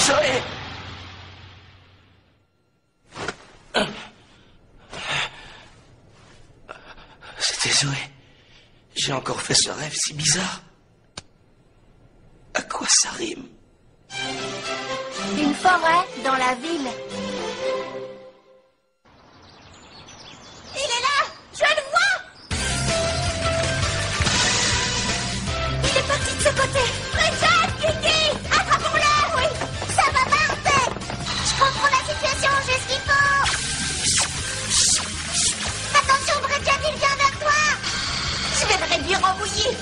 Zoé! C'était Zoé. J'ai encore fait ce rêve si bizarre. À quoi ça rime? Une forêt dans la ville. Il est là! Je le vois! Il est parti de ce côté! Richard, Kiki! Attrapons-le! Oui! Ça va parfait! Je comprends la situation, j'ai ce qu'il faut! Attention, Bridget, il vient vers toi! Je vais le réduire en bouillie!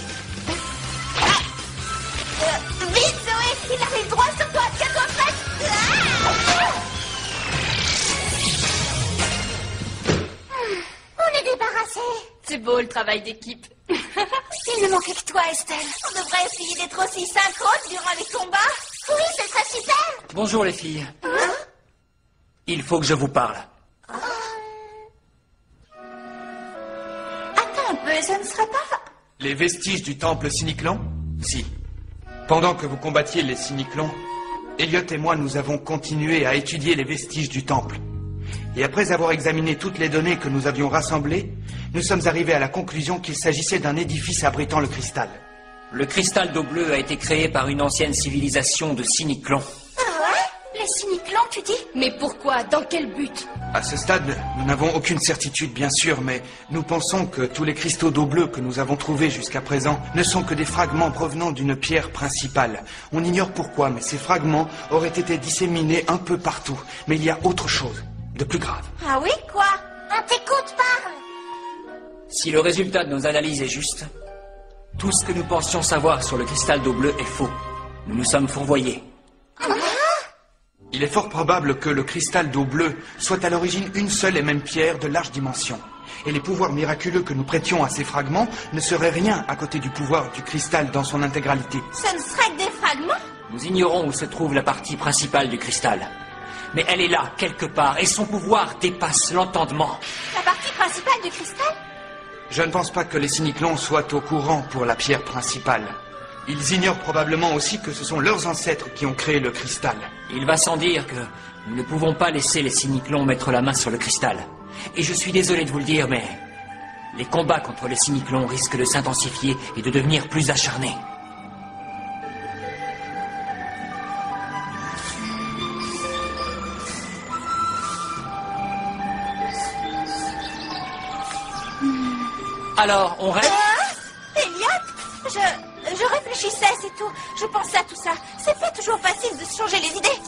Vite, Zoé! Il arrive droit sur toi! Tiens-toi prête! On est débarrassé! C'est beau le travail d'équipe. Il ne manquait que toi, Estelle. On devrait essayer d'être aussi synchrone durant les combats. Oui, ce serait super. Bonjour les filles. Il faut que je vous parle. Attends un peu, ça ne serait pas... Les vestiges du temple Cyniclon? Si. Pendant que vous combattiez les Cyniclons, Elliot et moi nous avons continué à étudier les vestiges du temple. Et après avoir examiné toutes les données que nous avions rassemblées, nous sommes arrivés à la conclusion qu'il s'agissait d'un édifice abritant le cristal. Le cristal d'eau bleue a été créé par une ancienne civilisation de Cyniclons. Ah ouais? Les Cyniclons, tu dis? Mais pourquoi? Dans quel but? À ce stade, nous n'avons aucune certitude, bien sûr, mais nous pensons que tous les cristaux d'eau bleue que nous avons trouvés jusqu'à présent ne sont que des fragments provenant d'une pierre principale. On ignore pourquoi, mais ces fragments auraient été disséminés un peu partout. Mais il y a autre chose, de plus grave. Ah oui, quoi? On t'écoute, parle. Si le résultat de nos analyses est juste, tout ce que nous pensions savoir sur le cristal d'eau bleue est faux. Nous nous sommes fourvoyés. Il est fort probable que le cristal d'eau bleue soit à l'origine une seule et même pierre de large dimension. Et les pouvoirs miraculeux que nous prêtions à ces fragments ne seraient rien à côté du pouvoir du cristal dans son intégralité. Ce ne serait que des fragments? Nous ignorons où se trouve la partie principale du cristal. Mais elle est là, quelque part, et son pouvoir dépasse l'entendement. La partie principale du cristal? Je ne pense pas que les Cyniclons soient au courant pour la pierre principale. Ils ignorent probablement aussi que ce sont leurs ancêtres qui ont créé le cristal. Il va sans dire que nous ne pouvons pas laisser les Cyniclons mettre la main sur le cristal. Et je suis désolé de vous le dire, mais les combats contre les Cyniclons risquent de s'intensifier et de devenir plus acharnés. Alors, on rêve? Elliot, je réfléchissais, c'est tout. Je pensais à tout ça. C'est pas toujours facile de se changer les idées.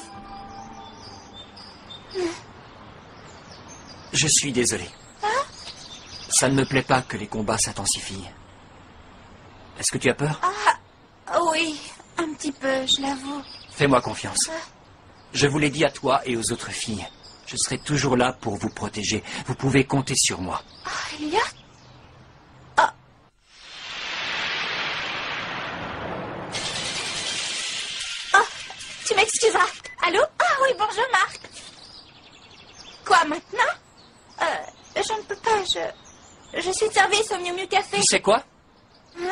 Je suis désolé. Ça ne me plaît pas que les combats s'intensifient. Est-ce que tu as peur? Oui, un petit peu, je l'avoue. Fais-moi confiance. Je vous l'ai dit à toi et aux autres filles. Je serai toujours là pour vous protéger. Vous pouvez compter sur moi. Elliot? Tu m'excuseras. Allô? Ah oui, bonjour Marc. Quoi maintenant? Je ne peux pas, je suis de service au Miu Miu Café. Tu sais quoi? Hein?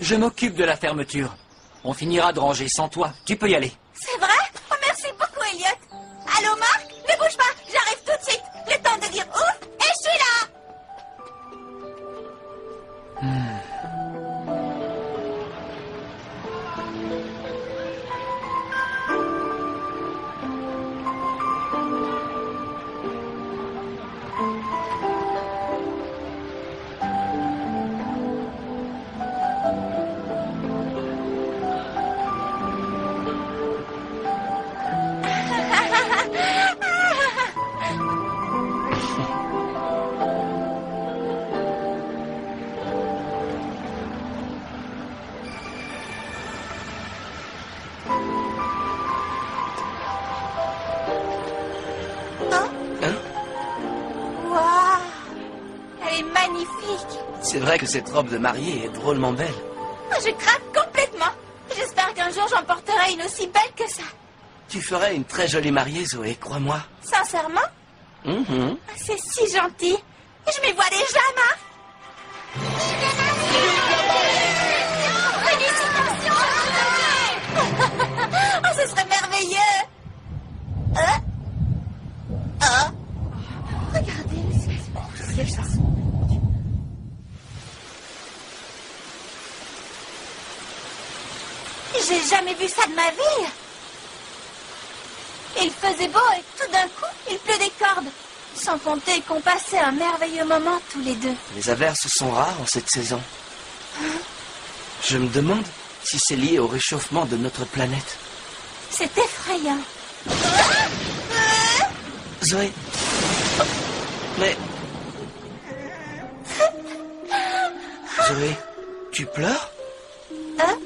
Je m'occupe de la fermeture. On finira de ranger sans toi. Tu peux y aller. C'est vrai? Oh, merci beaucoup, Elliot. Allô, Marc? Ne bouge pas, j'arrive tout de suite. Le temps de dire ouf, et je suis là. C'est vrai que cette robe de mariée est drôlement belle. Je craque complètement. J'espère qu'un jour j'en porterai une aussi belle que ça. Tu ferais une très jolie mariée, Zoé, crois-moi. Sincèrement? C'est si gentil. Je m'y vois déjà, Marc. Félicitations! Oh, ce serait merveilleux. J'ai jamais vu ça de ma vie. Il faisait beau et tout d'un coup, il pleut des cordes. Sans compter qu'on passait un merveilleux moment tous les deux. Les averses sont rares en cette saison. Je me demande si c'est lié au réchauffement de notre planète. C'est effrayant. Zoé. Mais... Zoé, tu pleures? Hein?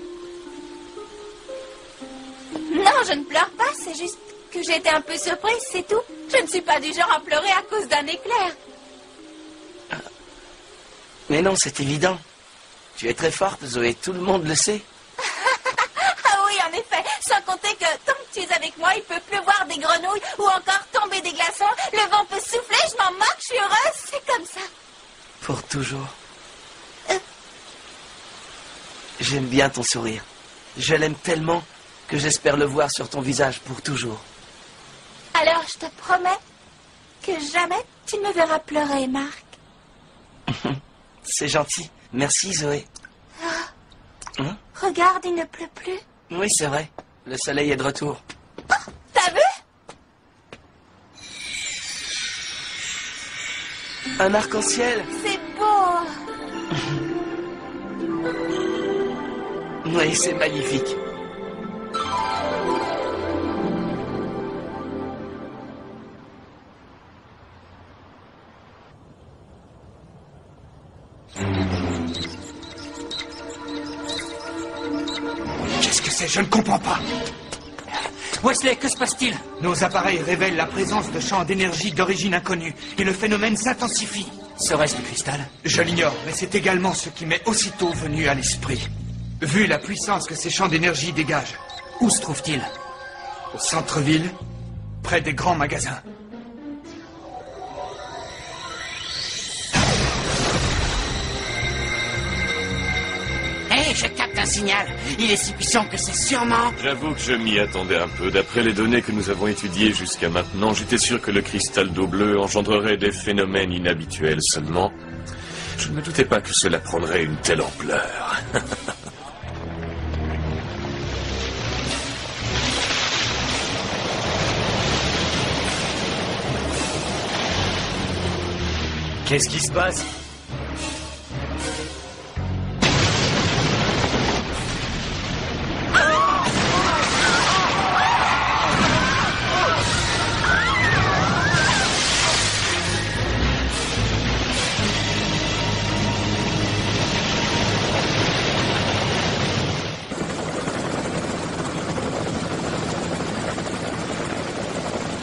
Non, je ne pleure pas, c'est juste que j'ai été un peu surprise, c'est tout. Je ne suis pas du genre à pleurer à cause d'un éclair. Mais non, c'est évident. Tu es très forte, Zoé, tout le monde le sait. Ah oui, en effet, sans compter que tant que tu es avec moi, il peut pleuvoir des grenouilles ou encore tomber des glaçons, le vent peut souffler, je m'en moque, je suis heureuse, c'est comme ça. Pour toujours. J'aime bien ton sourire. Je l'aime tellement que j'espère le voir sur ton visage pour toujours. Alors, je te promets que jamais tu ne me verras pleurer, Marc. C'est gentil. Merci, Zoé. Hein? Regarde, il ne pleut plus. Oui, c'est vrai. Le soleil est de retour. Oh, t'as vu? Un arc-en-ciel. C'est beau. Oui, c'est magnifique. Qu'est-ce que c'est? Je ne comprends pas. Wesley, que se passe-t-il? Nos appareils révèlent la présence de champs d'énergie d'origine inconnue et le phénomène s'intensifie. Serait-ce le cristal? Je l'ignore, mais c'est également ce qui m'est aussitôt venu à l'esprit. Vu la puissance que ces champs d'énergie dégagent. Où se trouve-t-il? Au centre-ville, près des grands magasins. Hé, je capte un signal. Il est si puissant que c'est sûrement... J'avoue que je m'y attendais un peu. D'après les données que nous avons étudiées jusqu'à maintenant, j'étais sûr que le cristal d'eau bleue engendrerait des phénomènes inhabituels seulement. Je ne me doutais pas que cela prendrait une telle ampleur. Qu'est-ce qui se passe?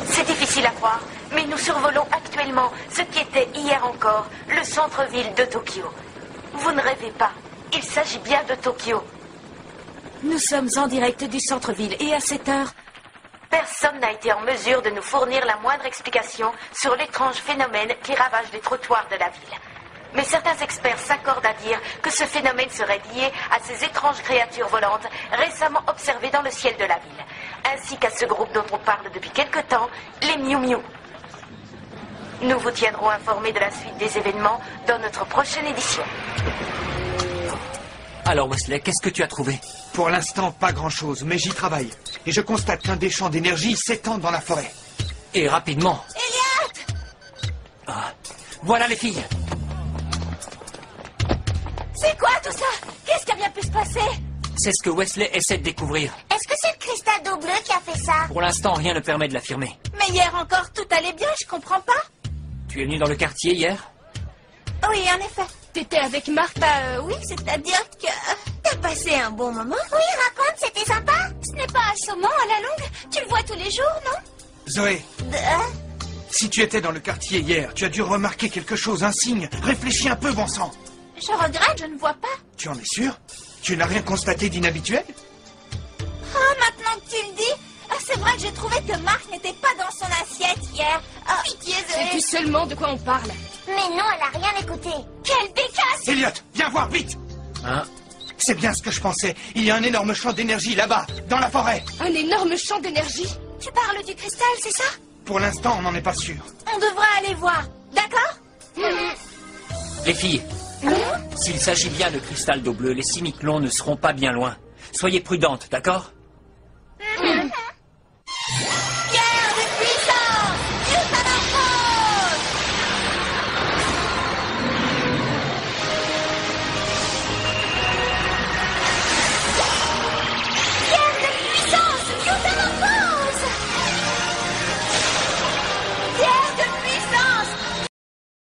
C'est difficile à croire, mais nous survolons actuellement ce qui était hier encore le centre-ville de Tokyo. Vous ne rêvez pas, il s'agit bien de Tokyo. Nous sommes en direct du centre-ville et à cette heure... Personne n'a été en mesure de nous fournir la moindre explication sur l'étrange phénomène qui ravage les trottoirs de la ville. Mais certains experts s'accordent à dire que ce phénomène serait lié à ces étranges créatures volantes récemment observées dans le ciel de la ville, ainsi qu'à ce groupe dont on parle depuis quelque temps, les Miu Miu. Nous vous tiendrons informés de la suite des événements dans notre prochaine édition. Alors Wesley, qu'est-ce que tu as trouvé? Pour l'instant, pas grand-chose, mais j'y travaille. Et je constate qu'un des champs d'énergie s'étend dans la forêt. Et rapidement. Elliot! Ah, voilà les filles. C'est quoi tout ça? Qu'est-ce qui a bien pu se passer? C'est ce que Wesley essaie de découvrir. Est-ce que c'est le cristal d'eau bleue qui a fait ça? Pour l'instant, rien ne permet de l'affirmer. Mais hier encore, tout allait bien, je comprends pas. Tu es venu dans le quartier hier? Oui, en effet. T'étais avec Marc? Oui, c'est-à-dire que... T'as passé un bon moment? Oui, raconte, c'était sympa. Ce n'est pas assommant à la longue. Tu le vois tous les jours, non? Zoé, si tu étais dans le quartier hier, tu as dû remarquer quelque chose, un signe. Réfléchis un peu, bon sang. Je regrette, je ne vois pas. Tu en es sûr? Tu n'as rien constaté d'inhabituel? Oh, maintenant que tu le dis, c'est vrai que j'ai trouvé que Marc n'était pas dans son assiette hier. Oh, pitié, Sais-tu seulement de quoi on parle? Mais non, elle a rien écouté. Quelle décasse! Elliot, viens voir, vite! Hein? C'est bien ce que je pensais. Il y a un énorme champ d'énergie là-bas, dans la forêt. Un énorme champ d'énergie? Tu parles du cristal, c'est ça? Pour l'instant, on n'en est pas sûr. On devra aller voir, d'accord? Les filles, s'il s'agit bien de cristal d'eau bleue, les cyclones ne seront pas bien loin. Soyez prudente, d'accord?